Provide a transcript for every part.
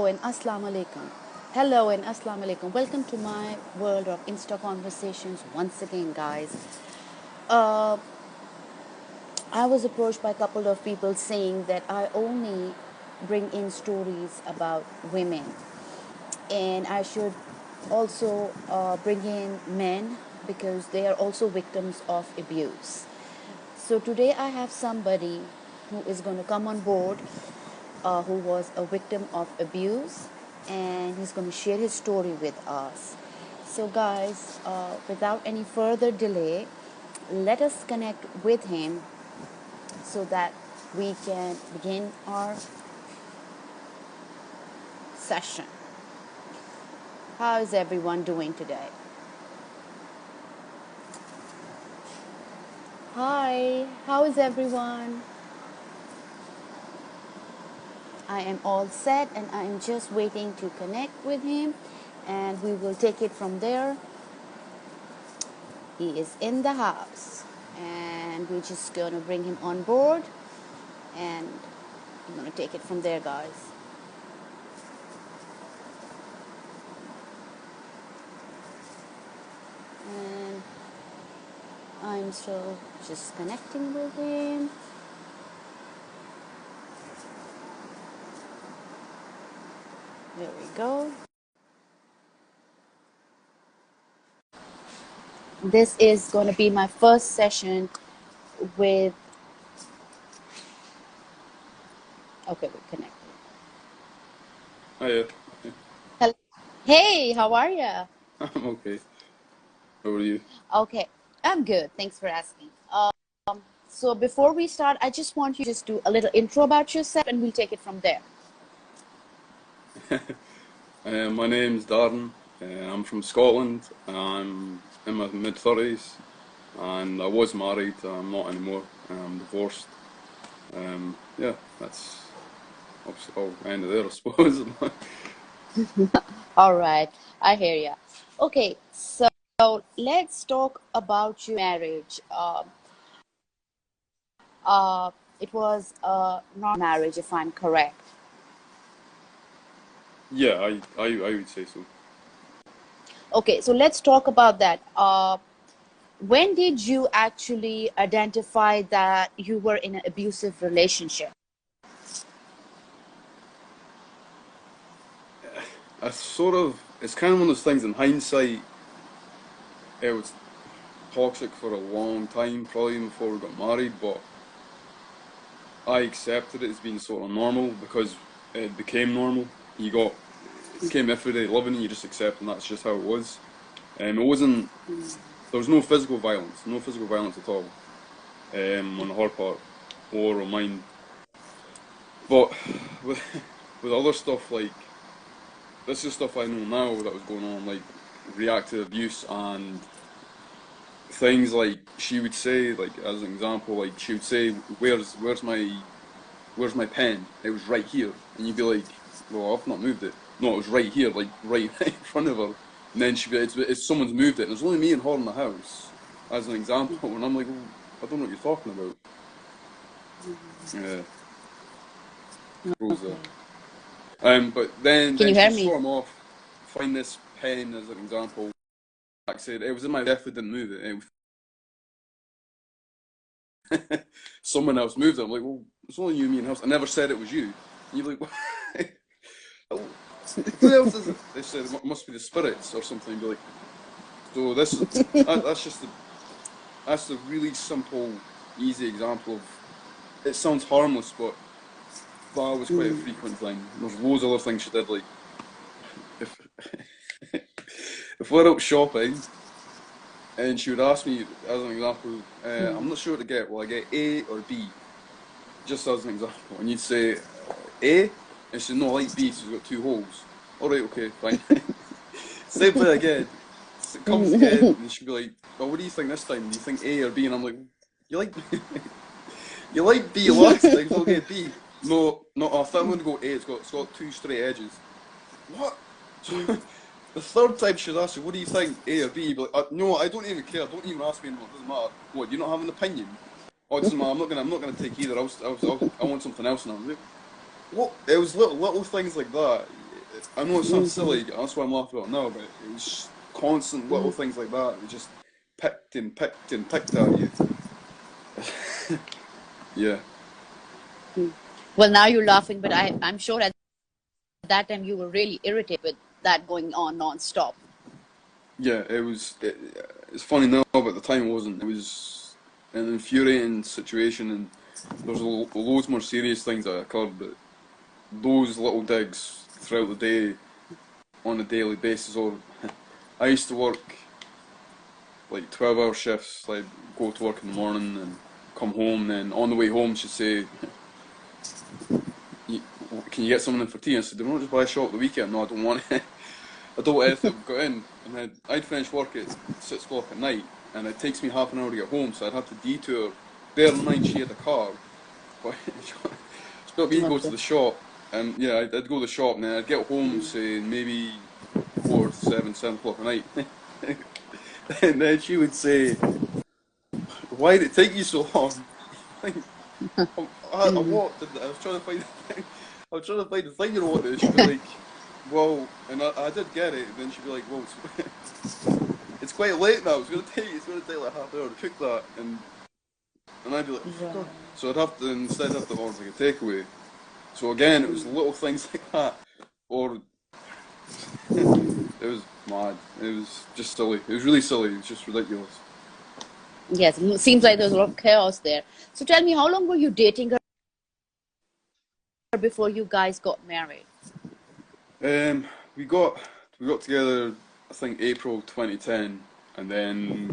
Hello and Assalamu alaikum. Hello and Assalamu alaikum. Welcome to my world of Insta conversations once again, guys. Uh, I was approached by a couple of people saying that I only bring in stories about women, and I should also bring in men because they are also victims of abuse. So today I have somebody who is going to come on board who was a victim of abuse, and he's going to share his story with us. So, guys, without any further delay, let us connect with him so that we can begin our session. How is everyone doing today? Hi, how is everyone? I am all set and I am just waiting to connect with him, and we will take it from there. He is in the house and we're just going to bring him on board, and I'm going to take it from there, guys. And I'm still just connecting with him. There we go. This is going to be my first session with. Okay, we're connected. Hiya. Hello. Hey, how are you? I'm okay. How are you? Okay, I'm good. Thanks for asking. So before we start, I just want you to just do a little intro about yourself, and we'll take it from there. My name's Darren. I'm from Scotland. I'm in my mid-30s, and I was married. I'm not anymore. I'm divorced. Yeah, that's I'll end it there, I suppose. All right, I hear ya. Okay, so let's talk about your marriage. It was a non-marriage, if I'm correct. Yeah, I would say so. Okay, so let's talk about that. When did you actually identify that you were in an abusive relationship? It's kind of one of those things in hindsight. It was toxic for a long time, probably even before we got married, but I accepted it as being sort of normal because it became normal. It became everyday living, and you just accept, and that's just how it was. It wasn't. There was no physical violence, no physical violence at all, on her part or on mine. But with with other stuff, like this is stuff I know now that was going on, like reactive abuse and things like she would say, like as an example, like she would say, where's my pen? It was right here. And you'd be like, well, I've not moved it. No, it was right here, like right in front of her. And then she'd be like, it's someone's moved it. And there's only me and her in the house, as an example. And I'm like, well, I don't know what you're talking about. Yeah, Okay. Rosa. But Can then you hear she'd me? storm off, find this pen as an example. Like I said, it was in my, definitely didn't move it. Someone else moved it. I'm like, well, it's only you, me, and house. I never said it was you. And you're like, what? Oh, who else is it? They said it must be the spirits or something. Be like, so that's a really simple, easy example of. It sounds harmless, but that was quite a frequent thing. There's loads of other things she did, like if if we're out shopping and she would ask me as an example, I'm not sure what to get. Will I get A or B? Just as an example, and you'd say A, and she'd no, I like B. She's got two holes. All right, okay, fine. Same thing again. So it comes again, and she'd be like, "Well, what do you think this time? Do you think A or B?" And I'm like, "You like you like B last time, so I'll get B." No, no, I think I'm going to go A. It's got two straight edges. What? So, the third time she'd ask you, "What do you think, A or B?" You'd be like, "No, I don't even care. Don't even ask me anymore. It doesn't matter. What? Do you not have an opinion?" Oh, it doesn't matter. I'm not gonna take either. I want something else now. Like, what? It was little things like that. I know it sounds silly, that's why I'm laughing about it now, but it was constant little things like that. It just picked and picked and picked at you. Yeah, Well, now you're laughing, but I'm sure at that time you were really irritated with that going on non-stop. yeah, it's funny now, but at the time it wasn't. It was an infuriating situation, and there's loads more serious things that occurred, but those little digs throughout the day on a daily basis, or I used to work like 12-hour shifts, like go to work in the morning and come home, then on the way home she'd say, can you get something in for tea? I said, do you want to just buy a shop the weekend? No, I don't want it. I don't want anything. Got in, and then I'd finish work at 6 o'clock at night, and it takes me half an hour to get home, so I'd have to detour. Bear in mind she had a car, but but me go to Okay. the shop, and yeah, I'd go to the shop, and then I'd get home, say maybe 7 o'clock at night, and then she would say, "Why did it take you so long?" Like, I walked, and I was trying to find the thing. I was trying to find the thing you wanted. She'd be like, "Well," and I did get it. And then she'd be like, "Well, it's quite late now. It's gonna take like half an hour to cook that." And I'd be like, "For Right. God." So I'd have to instead have to order like a takeaway. So again, it was little things like that, or it was mad. It was just silly. It was really silly. It was just ridiculous. Yes, seems like there's a lot of chaos there. So tell me, how long were you dating her before you guys got married? Um, we got we got together, I think April 2010, and then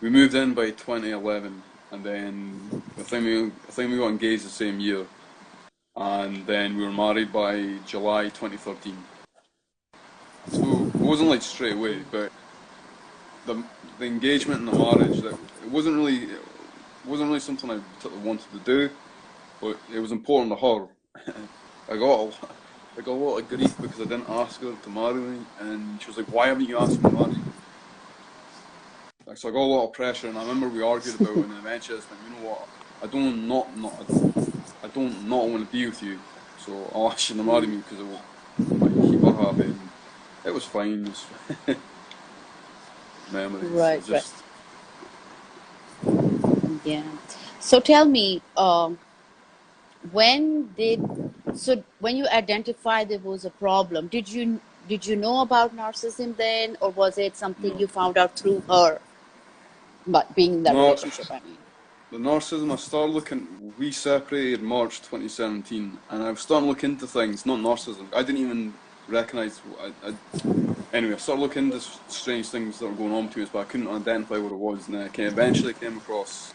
we moved in by 2011, and then I think we got engaged the same year, and then we were married by July 2013. So it wasn't like straight away, but the the engagement and the marriage, that it wasn't really something I particularly wanted to do, but it was important to her. I got a, I got a lot of grief because I didn't ask her to marry me, and she was like, "Why haven't you asked me to marry you?" Like, so I got a lot of pressure, and I remember we argued about it, and eventually I just went, "You know what? I don't not want to be with you, so I'll ask you to marry me because it will like keep her happy." And it was fine. It was memories. Right, It's right. just Yeah. So tell me, when did when you identified there was a problem, did you know about narcissism then, or was it something no, you found out through her, but being in that no. relationship? I mean, The narcissism, I started looking, we separated March 2017, and I was starting to look into things, not narcissism. I didn't even recognize, anyway, I started looking into strange things that were going on between us, but I couldn't identify what it was. And then I eventually came across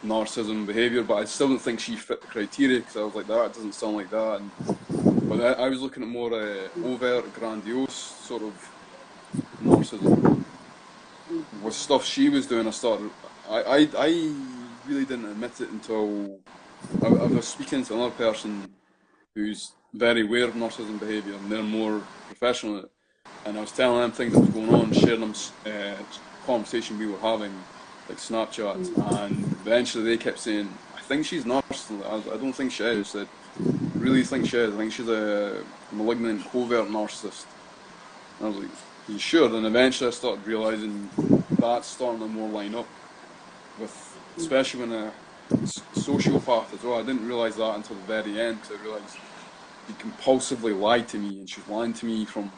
narcissism behavior, but I still don't think she fit the criteria because I was like, that doesn't sound like that. But I was looking at more overt, grandiose sort of narcissism. With stuff she was doing, I really didn't admit it until I was speaking to another person who's very aware of narcissism behaviour, and they're more professional at it. And I was telling them things that was going on, sharing them conversation we were having, like Snapchats, and eventually they kept saying, "I think she's narcissistic." I don't think she is. I really think she is. I think she's a malignant, covert narcissist. And I was like, "You sure?" And eventually I started realising that's starting to more line up with, especially when a sociopath as well. I didn't realise that until the very end because I realised she compulsively lied to me, and she was lying to me from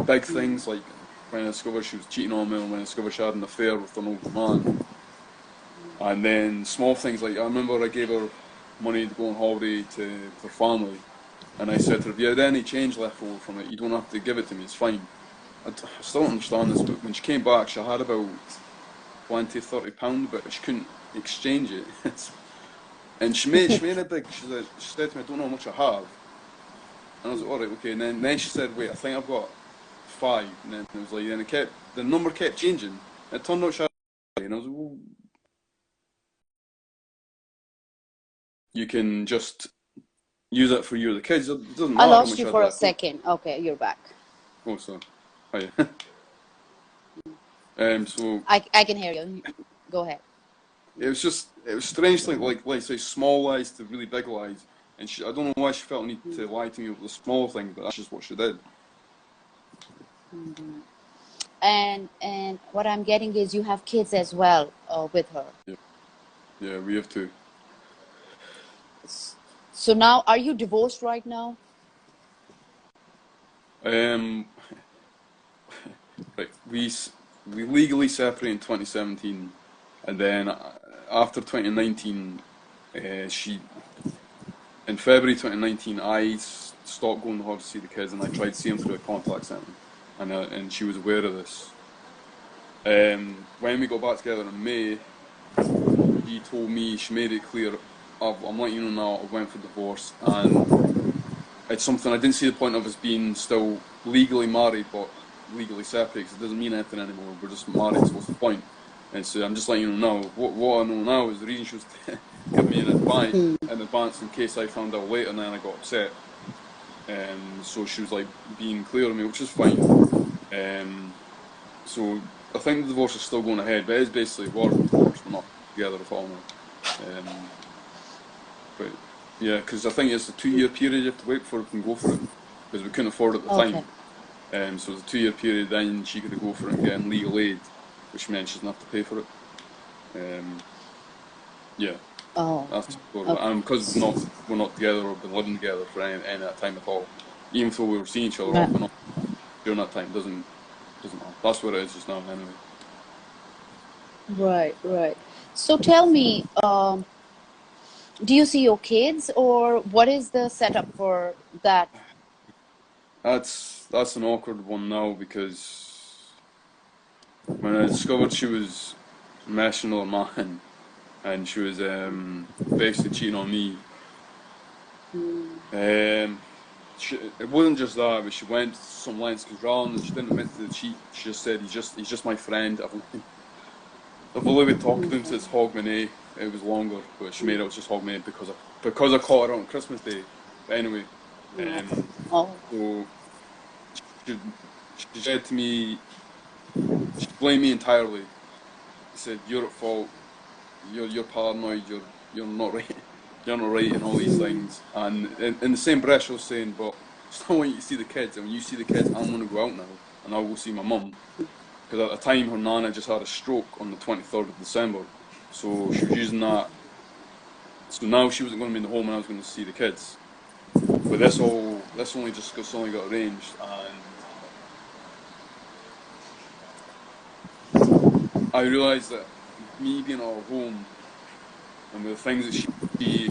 big things like when I discovered she was cheating on me, and when I discovered she had an affair with an older man, and then small things like I remember I gave her money to go on holiday with her family, and I said to her, "If you had any change left over from it, you don't have to give it to me. It's fine." I still don't understand this, but when she came back, she had about 20, £30, but she couldn't exchange it. And she made a big. She said to me, "I don't know how much I have," and I was like, "All right, okay." And then she said, "Wait, I think I've got five." And then it was like, then the number kept changing. It turned out she had five, and I was like, "Well, you can just use it for you or the kids. It doesn't I matter how lost much you I had for a left." Oh, second. Okay, you're back. oh, so, oh yeah. So I can hear you. Go ahead. it was strange, like say small lies to really big lies. And I don't know why she felt the need to lie to me about the small things, but that's just what she did. And what I'm getting is you have kids as well with her. Yeah, we have two. So now, are you divorced right now? Right, we legally separated in 2017, and then after 2019, in February 2019, I stopped going to her to see the kids, and I tried to see them through a contact centre, and she was aware of this. When we got back together in May, she told me, she made it clear, I'm letting you know now, I went for divorce, and it's something I didn't see the point of us being still legally married, but legally separated, because it doesn't mean anything anymore. We're just married, so what's the point? And so I'm just letting you know now. What I know now is the reason she was giving me an advance in case I found out later and then I got upset. So she was like being clear with me, which is fine. So I think the divorce is still going ahead, but it's basically we're divorced, we're not together at all now. But yeah, because I think it's a 2-year period you have to wait before we can go for it, because we couldn't afford it at the Okay. time. So it's a 2-year period, then she could go for it and get legal aid, which meant she didn't have to pay for it. Yeah, Oh, that's the story. okay. And because we're not together or been living together for any of that time at all, even though we were seeing each other Right. off and on during that time, doesn't matter. That's what it is just now anyway. Right. So tell me, do you see your kids, or what is the setup for that? That's an awkward one now, because when I discovered she was messing with a man and she was basically cheating on me, it wasn't just that, but she went to some lengths, because rather than, she didn't admit to the cheat, she just said he's just my friend. I've only been talking to him since Hogmanay. It was longer, but she made it was just Hogmanay because I caught her out on Christmas Day. But anyway, Oh, so she, she said to me, she blamed me entirely. She said, "You're at fault. You're paranoid. You're not right. You're not right in all these things." And in the same breath, she was saying, "But I still want you to see the kids. And when you see the kids, I'm going to go out now and I'll go see my mum." Because at the time, her nana just had a stroke on the 23rd of December, so she was using that. So now she wasn't going to be in the home, and I was going to see the kids. But this only got arranged, and I realised that me being at her home and the things that she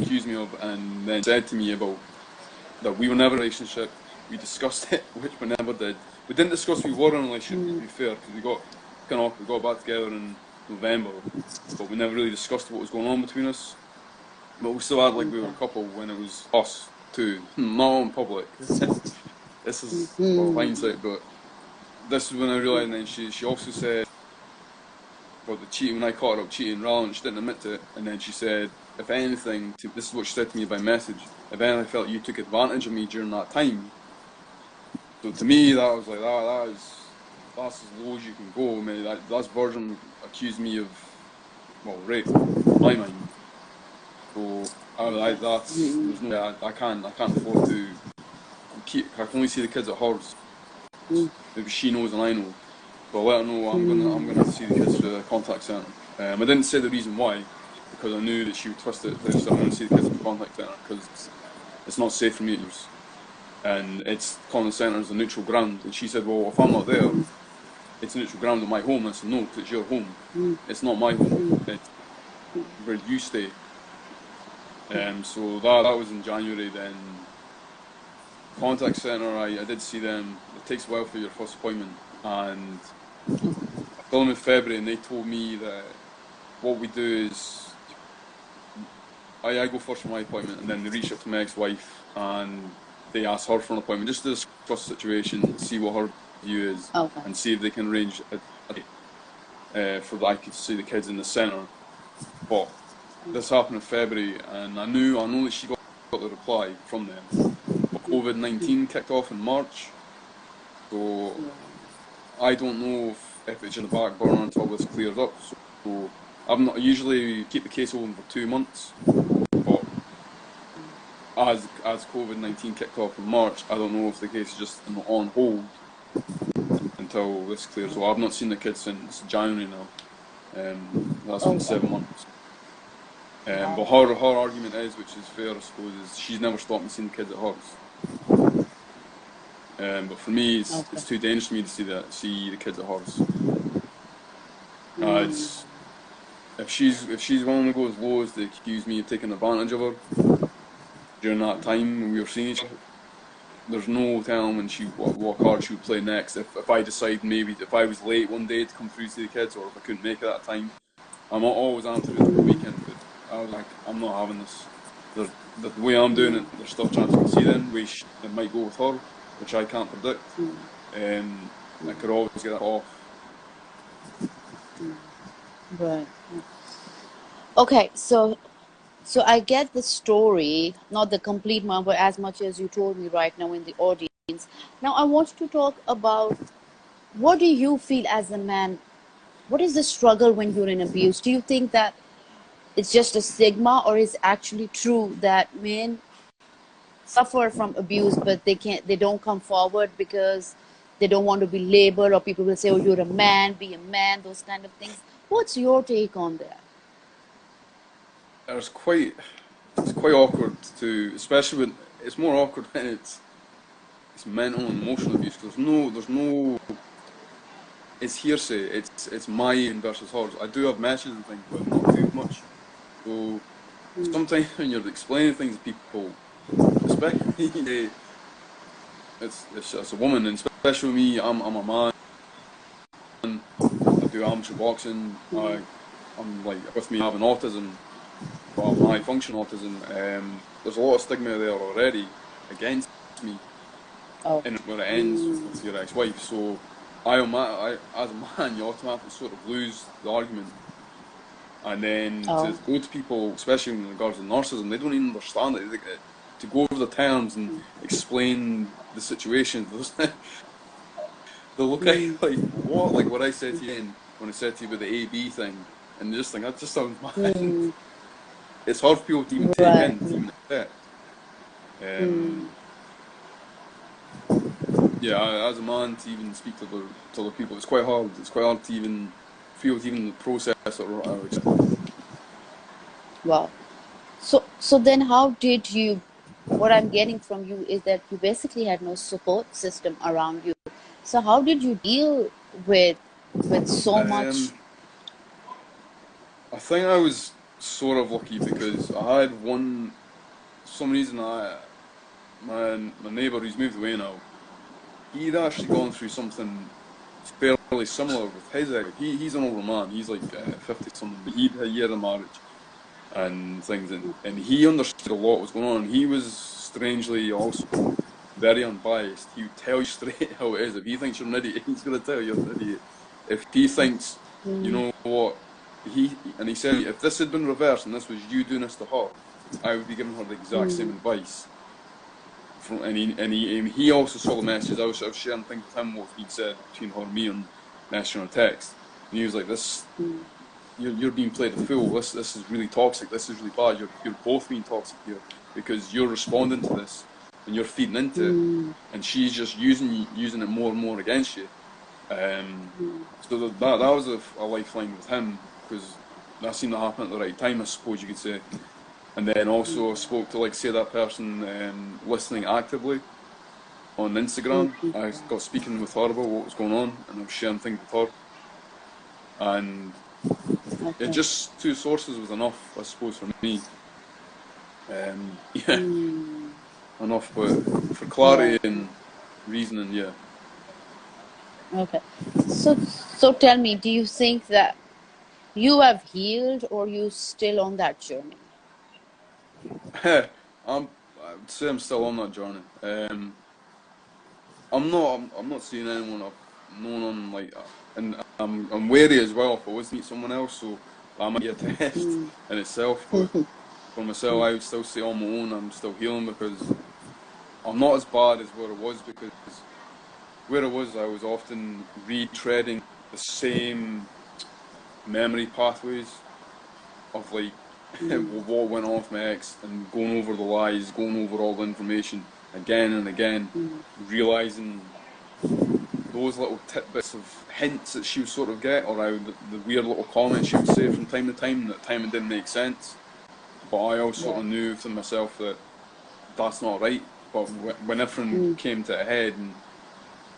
accused me of, and then said to me about that we were never in a relationship. We discussed it, which we never did. We didn't discuss we were in a relationship, to be fair, because we got back together in November, but we never really discussed what was going on between us. But we still had like we were a couple when it was us two, not in public. This is well hindsight, but this is when I realised. And then she also said about the cheating, when I caught her out cheating, rather than she didn't admit to it, and then she said, if anything, this is what she said to me by message, if anything, I felt you took advantage of me during that time. So to me, that was like, that's as low as you can go. I mean, that's Virgin accused me of, well, rape, in my mind. So there's no, I can't afford to I can only see the kids at hers. Maybe she knows and I know. But let her know I'm gonna have to see the kids through the contact centre. I didn't say the reason why, because I knew that she would twist it. So I'm gonna see the kids at the contact centre because it's not safe for me to use. And it's contact centre is a neutral ground. And she said, well, if I'm not there, it's a neutral ground at my home. I said, no, because it's your home. It's not my home. It's where you stay. So that was in January. Then contact centre, I did see them. It takes a while for your first appointment, and I saw them in February, and they told me that what we do is I go first for my appointment, and then they reach out to my ex-wife and they ask her for an appointment just to discuss the situation, see what her view is, okay. and see if they can arrange a day for that I could see the kids in the centre. But this happened in February, and I know that she got the reply from them. But COVID-19 kicked off in March, so I don't know if it's in the back burner until this clears up. So I usually keep the case open for 2 months, but as COVID-19 kicked off in March, I don't know if the case is just on hold until this clears. So I've not seen the kids since January now. That's been 7 months. But her argument is, which is fair, I suppose, is she's never stopped me seeing the kids at hers. But for me, it's too dangerous for me to see the kids at hers. If she's willing to go as low as to accuse me of taking advantage of her during that time when we were seeing each other, there's no telling when what card she would play next. If I decide maybe if I was late one day to come through to see the kids, or if I couldn't make it at that time, I'm always answering the weekend. But I was like, I'm not having this. The way I'm doing it, there's still a chance I can see then. It might go with her, which I can't predict. I could always get that off. Right. Okay, so I get the story, not the complete one, but as much as you told me right now in the audience. Now I want to talk about, what do you feel as a man? What is the struggle when you're in abuse? Do you think that it's just a stigma, or is it actually true that men suffer from abuse, but they don't come forward because they don't want to be labeled, or people will say, oh, you're a man, be a man, those kind of things? What's your take on that? It's quite awkward to, especially when it's more awkward when it's mental and emotional abuse. There's no, it's hearsay. It's mine versus hers. I do have messages and things, but not too much. So sometimes when you're explaining things to people, especially it's a woman, and especially me, I'm a man. I do amateur boxing. I'm like, with me having autism, well, high function autism. There's a lot of stigma there already against me, and where it ends with your ex-wife. So as a man, you automatically sort of lose the argument. And then to go to people, especially in regards to narcissism, they don't even understand it. To go over the terms and explain the situation, they'll look at you like, what? Like what I said to you when I said to you about the AB thing, and they just think, that just sounds mad. It's hard for people to even take in, to even accept. Yeah, as a man, to even speak to other people, it's quite hard. It's quite hard to even feel, to even process it or accept. Wow. So then how did you, what I'm getting from you is that you basically had no support system around you. So how did you deal with so much? I think I was sort of lucky because I had some reason my neighbour who's moved away now, he'd actually gone through something fairly similar with his ex. He's an older man, he's like 50 something, but he'd had a year of marriage and things, and he understood a lot what was going on. He was strangely also very unbiased. He would tell you straight how it is. If he thinks you're an idiot, he's going to tell you you're an idiot. If he thinks, you know what, he said, if this had been reversed and this was you doing this to her, I would be giving her the exact same advice. And he also saw the messages. I was sharing things with him, what he'd said between her and me on messaging or text, and he was like, "This, you're being played a fool. This is really toxic. This is really bad. You're both being toxic here because you're responding to this and you're feeding into it, and she's just using it more and more against you." So that was a lifeline with him, because that seemed to happen at the right time, I suppose you could say. And then also spoke to, like, say, that person listening actively on Instagram. I got speaking with her about what was going on, and I was sharing things with her. And it just, two sources was enough, I suppose, for me. Enough, but for clarity and reasoning, yeah. Okay. So tell me, do you think that you have healed, or you still on that journey? I would say I'm still on that journey. I'm not seeing anyone I've known on, like, and I'm wary as well if I was to meet someone else, so that might be a test in itself. But for myself, I would still say on my own I'm still healing, because I'm not as bad as where I was, because where I was often retreading the same memory pathways of, like, mm, what went on with my ex, and going over the lies, going over all the information again and again, mm, realizing those little tidbits of hints that she would sort of get, or how the weird little comments she would say from time to time that time it didn't make sense. But I also sort yeah. of knew to myself that that's not right. But when everything Mm, came to a head and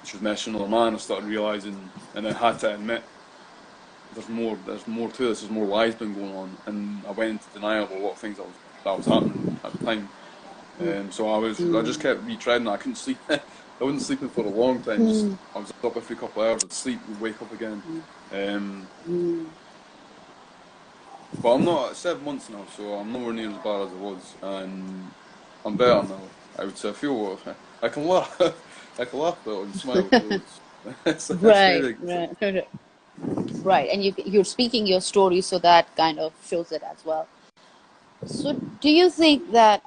she was messing with another man, I started realizing, and I had to admit, there's more to this. There's more lies been going on, and I went into denial of a lot of things that was happening at the time. mm, So I just mm, kept retreading. I couldn't sleep. I wasn't sleeping for a long time. Just mm, I was up every couple of hours. I'd sleep, would wake up again. mm, Um, mm. but I'm not 7 months now, so I'm nowhere near as bad as I was, and I'm better now. I would say I feel I can laugh. I can laugh though and smile. So that's Right, very good. right, right. And you're speaking your story, so that kind of shows it as well. So, do you think that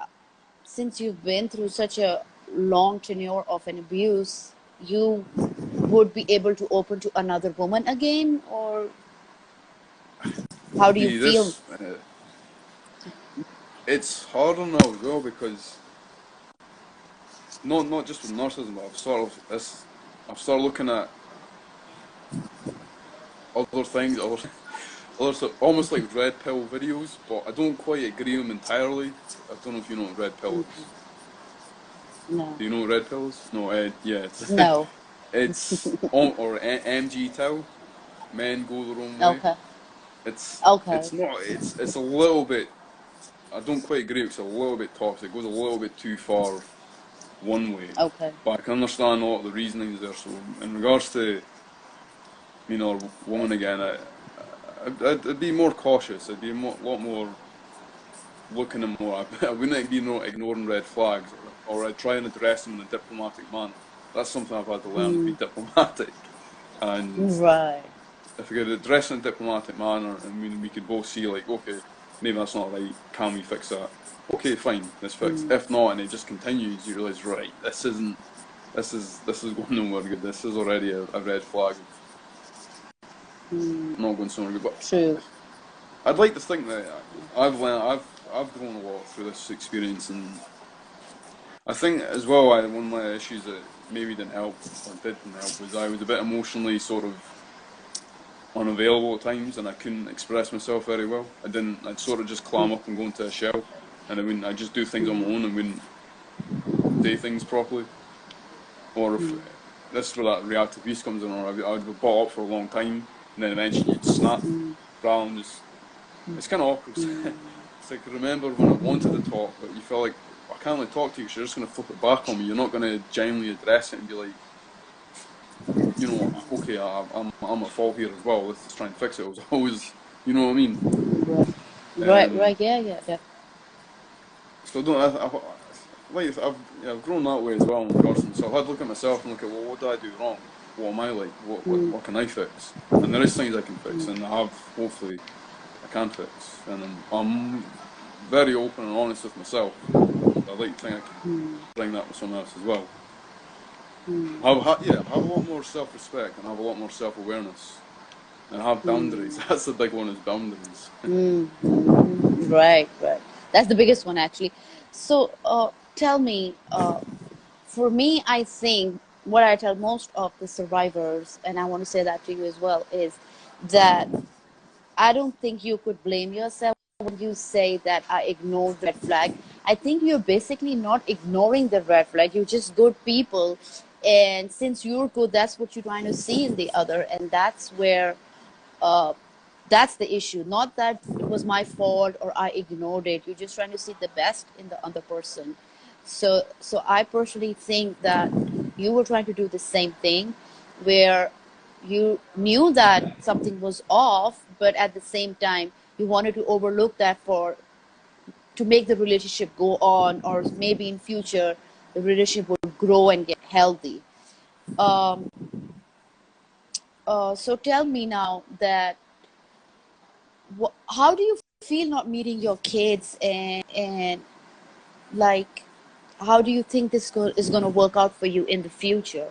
since you've been through such a long tenure of an abuse, you would be able to open to another woman again, or how do you See feel? this. It's harder now as well because not just with narcissism, but I've started looking at other things, almost like red pill videos, but I don't quite agree with them entirely. I don't know if you know what red pill is. No, Do you know what red pill is? No, yeah, no. or MG Tau. Men go their own way. Okay, It's okay, not. It's a little bit. I don't quite agree. It's a little bit toxic. It goes a little bit too far one way, okay. but I can understand a lot of the reasonings there. So in regards to woman again, I'd be more cautious. I'd be a lot more looking at more. I wouldn't be not ignoring red flags, or I'd try and address them in a diplomatic manner. That's something I've had to learn to be Mm, diplomatic. And right. if we could address it in a diplomatic manner, and we could both see like, okay, maybe that's not right. Can we fix that? Okay, fine, let's fix. Mm, If not, and it just continues, you realise, right, this is going nowhere good. This is already a red flag. mm, Not going somewhere good. But true. I'd like to think that I've learned, I've grown a lot through this experience, and I think as well, one of my issues that maybe didn't help or didn't help was I was a bit emotionally sort of unavailable at times, and I couldn't express myself very well. I'd sort of just clam Mm, up and go into a shell, and I'd just do things on my mm, own and wouldn't say things properly. Or if mm, this is where that reactive abuse comes in, or I'd be bought up for a long time, and then eventually you'd snap, mm, rather than just. It's kind of awkward. mm. It's like I remember when I wanted to talk, but you feel like I can't really talk to you because you're just going to flip it back on me. You're not going to genuinely address it and be like, okay, I'm at fault here as well. Let's try and fix it. It was always, you know what I mean. Right, right, Um, right. Yeah, yeah, yeah. so I don't. Like I've grown that way as well in regards to myself. I'd look at myself and look at, well, what did I do wrong? What am I like? Mm, What can I fix? And there is things I can fix, mm, and hopefully I can fix. And I'm very open and honest with myself. So I'd like to think I can mm, bring that with someone else as well. mm, Have a lot more self-respect and have a lot more self-awareness and have boundaries. mm, That's the big one, is boundaries. mm, mm. Right, right. That's the biggest one, actually. So, tell me, for me, I think what I tell most of the survivors, and I want to say that to you as well, is that I don't think you could blame yourself when you say that I ignored red flag. I think you're basically not ignoring the red flag. You're just good people. And since you're good, that's what you're trying to see in the other. And that's where, uh, that's the issue. Not that it was my fault or I ignored it. You're just trying to see the best in the other person. So I personally think that you were trying to do the same thing, where you knew that something was off, but at the same time you wanted to overlook that for to make the relationship go on, or maybe in future the relationship would grow and get healthy. Um, so tell me now that how do you feel not meeting your kids, and like how do you think is going to work out for you in the future?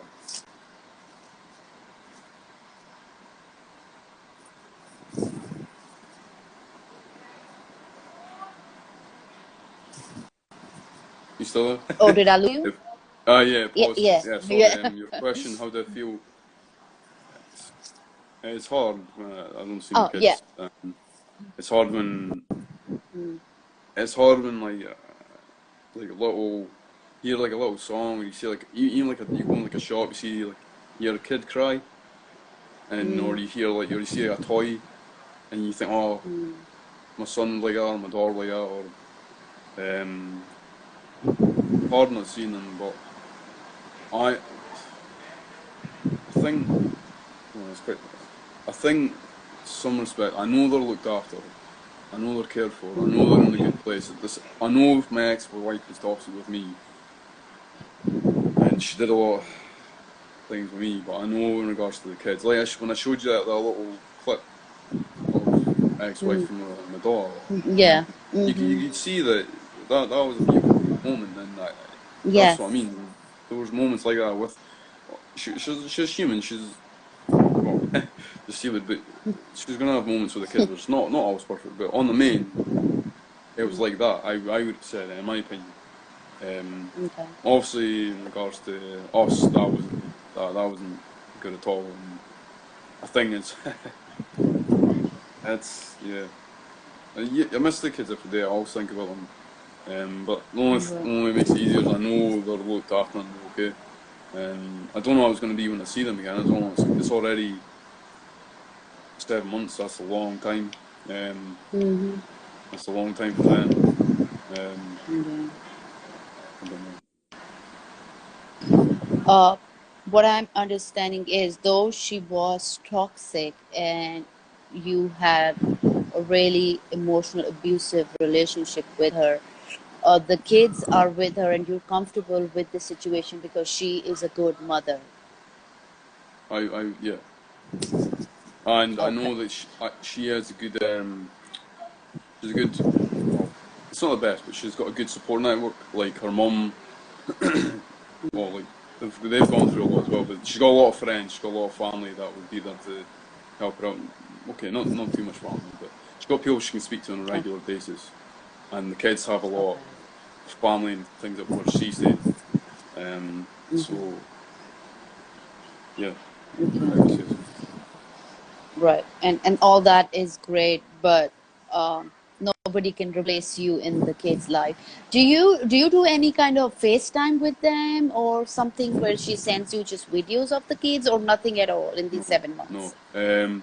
still there? Oh, did I lose you? If, yeah, Yeah, pause. yeah, Yeah, sorry. yeah. Your question, how do I feel? It's hard when I don't see my Oh, yeah. kids. It's hard when Mm, like a little hear like a little song, or you see like even like you go in like a shop, you see like you hear a kid cry, and or mm, you hear like or you see like, a toy, and you think, oh, mm, my son like that, or my daughter like that, or um, hard not seeing them, but I I think well, it's quite. I think some respect. I know they're looked after. I know they're cared for. I know they're in a good place. I know if my ex-wife was toxic with me, and she did a lot of things with me, but I know in regards to the kids, like when I showed you that little clip of ex-wife mm, from my daughter, yeah. you Mm-hmm. could see that was a beautiful moment, and that's what I Yes. mean. There was moments like that with she's human. She's well, just human, but she's gonna have moments with the kids where it's not always perfect. But on the main, it was like that. I would say that in my opinion. Okay. Obviously, in regards to us, that wasn't good at all. And I think it's yeah. I miss the kids every day. I always think about them. But the Right. only way it makes it easier is I know they're looked after and they're okay. And I don't know how it's going to be when I see them again. I don't know. It's already 7 months. That's a long time. Um, Mm-hmm. that's a long time for them. Um, Yeah. I don't know. Uh, what I'm understanding is, though she was toxic and you had a really emotional, abusive relationship with her, the kids are with her and you're comfortable with the situation because she is a good mother. Yeah, and I Okay. know that she has a good she's a good well, it's not the best, but she's got a good support network. Like her mum, well, like they've gone through a lot as well, but she's got a lot of friends, she's got a lot of family that would be there to help her out. Okay, not too much family, but she's got people she can speak to on a Oh, regular basis, and the kids have a lot okay. of family and things up where she stayed. Mm-hmm. So yeah, I would Okay. say so. Right. And all that is great, but nobody can replace you in the kid's life. Do you do any kind of FaceTime with them or something where she sends you just videos of the kids or nothing at all in these No, 7 months? no.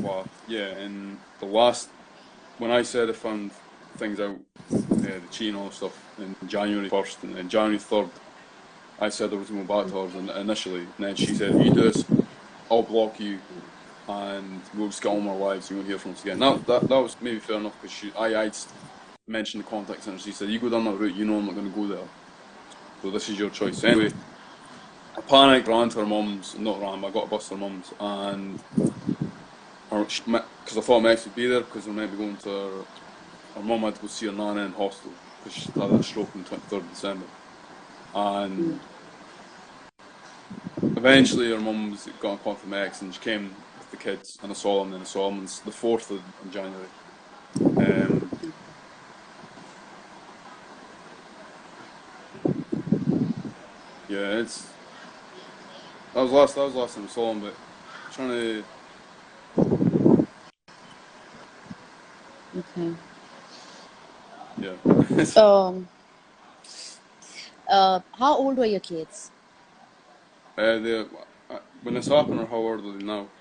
Well, yeah, in the last when I said I found things out, the cheating all stuff in January 1st and then January 3rd, I said I was going to go back to hers initially, and then she said, "If you do this, I'll block you, and we'll just get on with our lives. You won't hear from us again." That was maybe fair enough because I mentioned the context and she said, "You go down that route, you know I'm not going to go there, so this is your choice." Anyway, I panicked, ran to her mum's, not ran, I got a bus to her mum's, and because I thought my ex would be there because we were meant to be going to her mum had to go see her nana in hospital because she had a stroke on the 23rd of December. Mm. And eventually her mum got in contact with my ex and she came with the kids and I saw them and I saw them on the 4th of January. Um, yeah, that was the last time I saw them, but trying to, Okay. yeah. Um. How old were your kids? they, when this happened or how old are they now?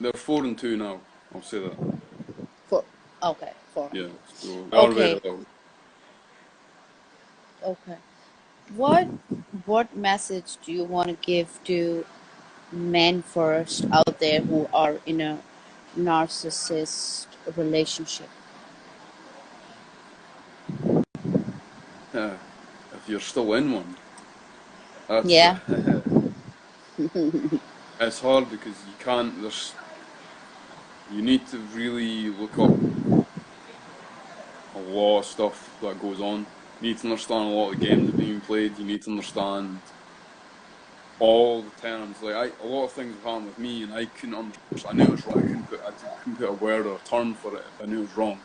They're 4 and 2 now, I'll say that. Four. Okay, 4 and Yeah, 2. so they are very Okay. little. Okay. What what message do you want to give to men first out there who are in a narcissist relationship? If you're still in one, that's Yeah. it's hard because you can't. You need to really look up a lot of stuff that goes on. You need to understand a lot of the games that are being played. You need to understand all the terms. A lot of things have happened with me, and I couldn't understand. I knew it was wrong. I couldn't put a word or a term for it if I knew it was wrong.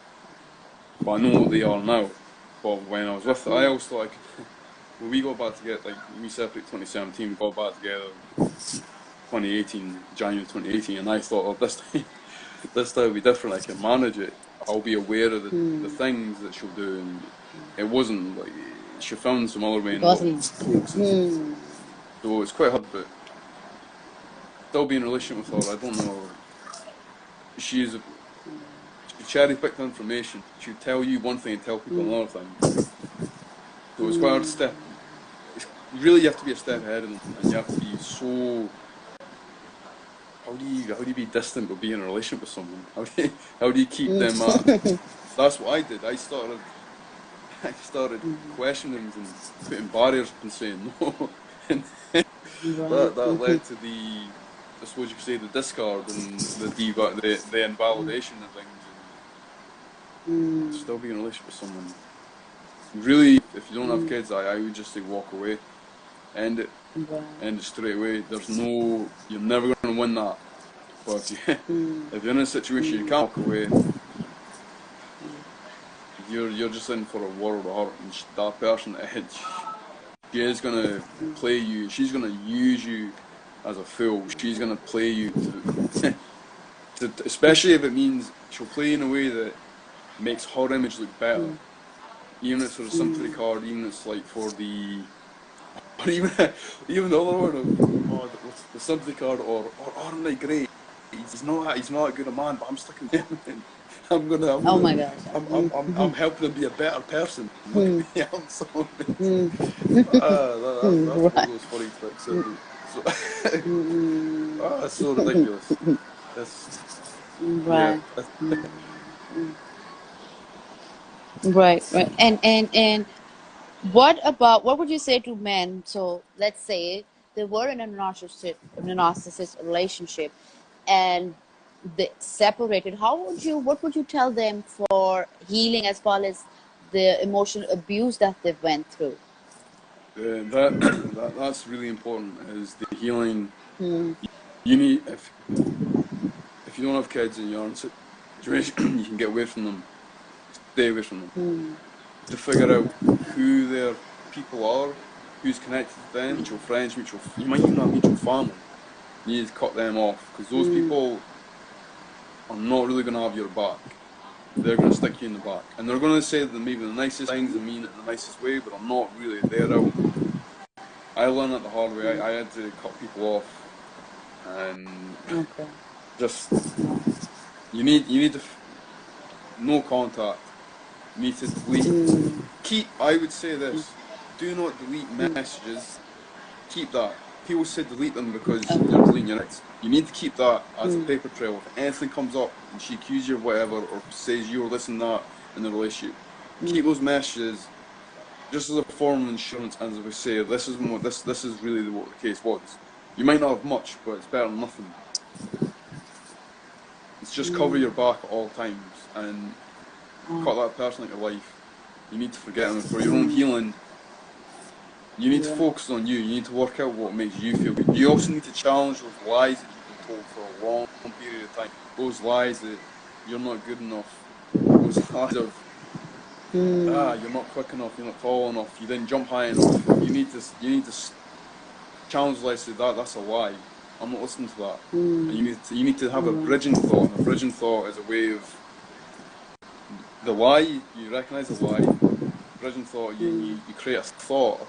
but I know what they are now. But when I was with her, I always thought I could. When we got back together, like we separated 2017, we got back together 2018, January 2018, and I thought, oh, this time will be different. I can manage it. I'll be aware of the things that she'll do, and it wasn't like she found some other way It involved. wasn't. So it's quite hard, but still be in a relationship with her. I don't know. She cherry-picked information. She'll tell you one thing and tell people another thing. So it's quite hard to step. Really, you have to be a step ahead of them, and you have to be so. How do you be distant but be in a relationship with someone? How do you keep them at? That's what I did. I started questioning and putting barriers and saying no, and that led to I suppose you could say, the discard and the invalidation of things, and still be in a relationship with someone. Really, if you don't have kids, I would just say walk away, end it straight away. You're never going to win that. But if you're in a situation you can't walk away, you're just in for a world of hurt. And that person, she is going to play you. She's going to use you as a fool. She's going to play you especially if it means she'll play in a way that makes her image look better. Even if it's for the sympathy card, even if it's like for the, or even the other one of the sympathy card, or aren't they great? He's not a good a man, but I'm sticking with him. Oh my gosh. I'm helping him be a better person. Look at me, I'm so that's one of those funny tricks. It's so ridiculous. Right. Right. And what would you say to men? So let's say they were in a narcissist relationship, and they separated. What would you tell them for healing, as well as the emotional abuse that they went through? That's really important. Is the healing. You need, if you don't have kids and you're in a situation you can get away from them, stay away from them. To figure out who their people are, who's connected to them, mutual friends, you might even have mutual family. You need to cut them off, because those people are not really going to have your back. They're going to stick you in the back, and they're going to say maybe the nicest things and mean it in the nicest way, but I'm not really there out. I learned it the hard way. I had to cut people off, and just you need to no contact. You need to delete. I would say this: do not delete messages. Keep that. People say delete them because you're deleting your ex. You need to keep that as a paper trail. If anything comes up and she accuses you of whatever, or says you were this and that in the relationship, keep those messages just as a form of insurance. And as we say, this is really what the case was. You might not have much, but it's better than nothing. It's just cover your back at all times and cut that person out of your life. You need to forget them for your own healing. You need to focus on you. You need to work out what makes you feel good. You also need to challenge those lies that you've been told for a long period of time. Those lies that you're not good enough. Those lies of you're not quick enough. You're not tall enough. You didn't jump high enough. You need to challenge lies. Say that's a lie. I'm not listening to that. And you need to have a bridging thought. And a bridging thought is a way of the lie. You recognise the lie. Bridging thought. You create a thought,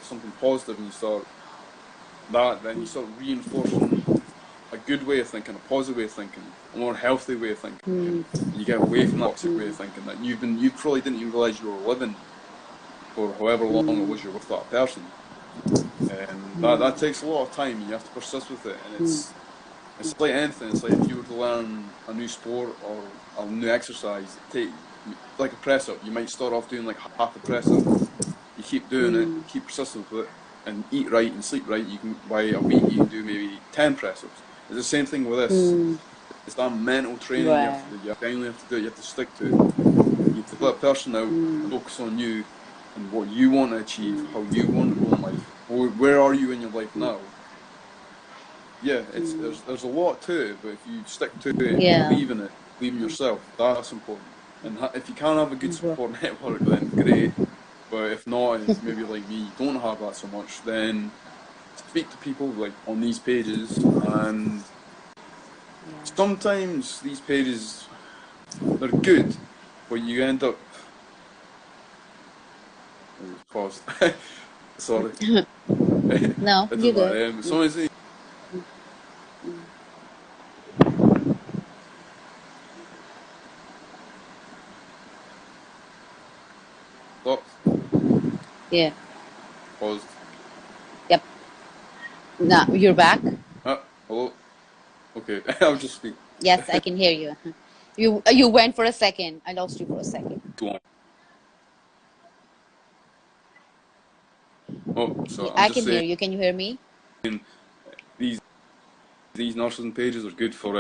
something positive, and you start reinforcing a good way of thinking, a positive way of thinking, a more healthy way of thinking. You get away from that toxic way of thinking that you probably didn't even realise you were living for however long it was you're with that person. And that takes a lot of time. You have to persist with it, and it's like anything. It's like if you were to learn a new sport or a new exercise, like a press up. You might start off doing like half a press up. You keep doing it, keep persistent with it, and eat right and sleep right. By a week you can do maybe 10 press ups. It's the same thing with this. It's that mental training you finally have to do. You have to stick to it. You have to let that person out and focus on you and what you want to achieve, how you want to go in life. Where are you in your life now? Yeah, there's a lot to it, but if you stick to it and believe in it, believe in yourself, that's important. And if you can have a good Right. support network, then great. But if not, and it's maybe like me, you don't have that so much, then speak to people like on these pages. And Yeah. sometimes these pages, they're good, but you end up. Oh, paused. Sorry, No, it you're doesn't good. matter. Sometimes they stopped, Yeah. paused. Yep. Now you're back. Hello. Okay, I'll just speak Yes, I can hear you. You went for a second. I lost you for a second. too long. Oh, so I'm I just can hear saying you. Can you hear me? these these narcissism pages are good for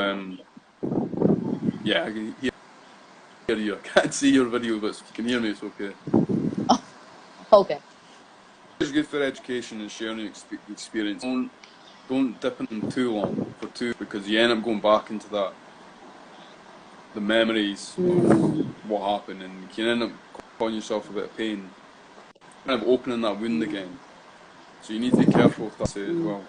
yeah, I can hear you. I can't see your video, but if you can hear me, it's okay. Okay. It's good for education and sharing experience. Don't dip in them too long for too because you end up going back into the memories of Mm, what happened, and you can end up causing yourself a bit of pain, kind of opening that wound again. So you need to be careful with that as mm, well.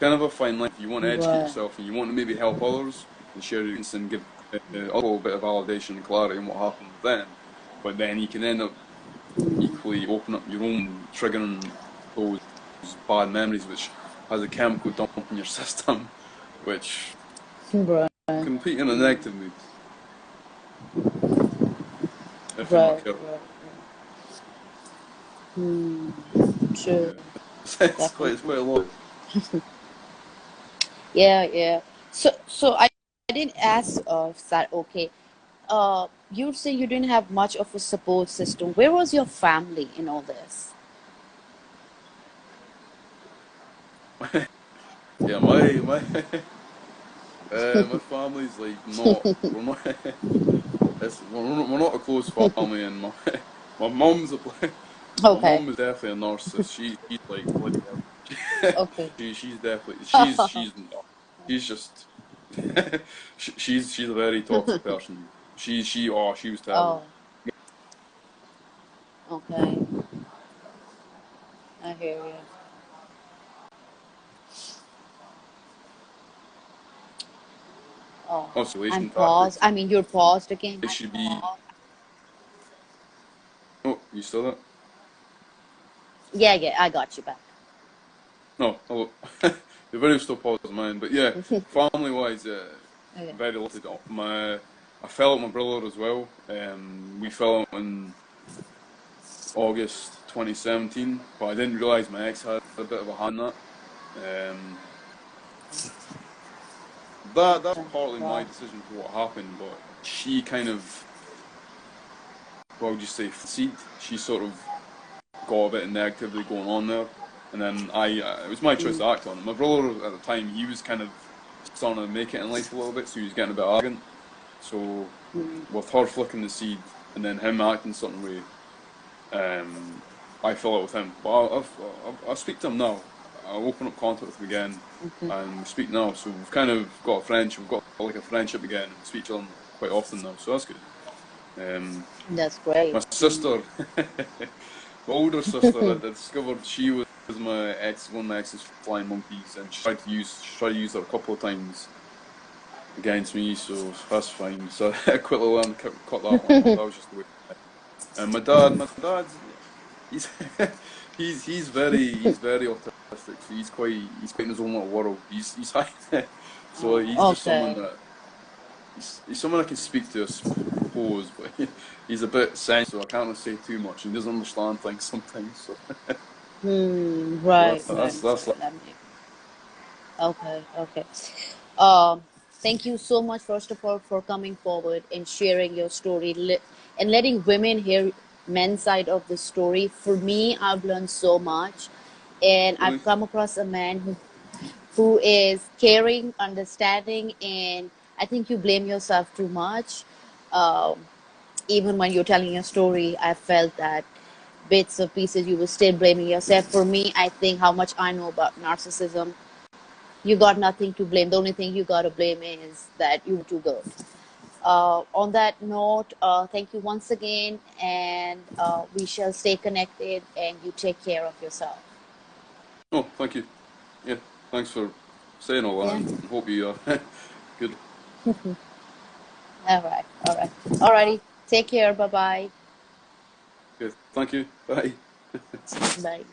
Kind of a fine line. If you want to educate right. yourself and you want to maybe help others and share your experience and give a little bit of validation and clarity on what happened with them, but then you can end up equally open up your own, triggering those bad memories, which has a chemical dump in your system, which Right. can put you in a negative mood if you're not Right. careful. Right. Mm, true. Yeah, it's Definitely. quite a lot. Yeah. Yeah. So I didn't ask that. Okay. You say you didn't have much of a support system. Where was your family in all this? Yeah, my my family's like not we're not we're not a close family, and my mum's a my Okay. mum is definitely a narcissist. She's like bloody Okay. she's definitely she's just she's a very toxic person. She was terrible. Oh. Okay. I hear you. Oh. I'm Isolation paused. tactics. I mean, you're paused again. They should be. Oh, you still there? Yeah. Yeah. I got you back. No, hello. The video's still paused on mine, but yeah, family wise, Okay. very limited. I fell out with my brother as well. We fell out in August 2017, but I didn't realise my ex had a bit of a hand in that. That's Okay. partly my Wow. decision for what happened, but she kind of, what would you say, seed. She sort of got a bit of negativity going on there, and then it was my choice Mm, to act on it. My brother at the time, he was kind of starting to make it in life a little bit, so he was getting a bit arrogant. So mm, with her flicking the seed and then him acting a certain way, um, I fell out with him. But I'll speak to him now. I'll open up contact with him again, okay. and we speak now. So we've kind of got a friendship. We've got like a friendship again, and we speak to him quite often now. So that's good. Um, That's great. my sister, my older sister, I discovered she was one of my ex's flying monkeys, and she tried to use her a couple of times against me. So that's fine. So I quickly learned to cut that one off. That was just the way. And my dad's he's he's very autistic. So he's quite in his own little world. He's high. So he's just someone Okay. that he's someone I can speak to, I suppose, but he's a bit sensitive, so I can't really say too much. He doesn't understand things sometimes. So, so Right. Right. that's like That Okay. Okay. Um, Thank you so much, first of all, for coming forward and sharing your story and letting women hear men's side of the story. For me, I've learned so much, and really. I've come across a man who is caring, understanding, and I think you blame yourself too much. Um, Even when you're telling your story, I felt that bits of pieces you were still blaming yourself. For me, I think how much I know about narcissism, you got nothing to blame. The only thing you got to blame is that you were too good. On that note, thank you once again, and we shall stay connected. And you take care of yourself. Oh, thank you. Yeah, thanks for saying all that, Yeah. and hope you are good. All right. All right. Alrighty. Take care. Bye bye. Okay, thank you. Bye. Bye.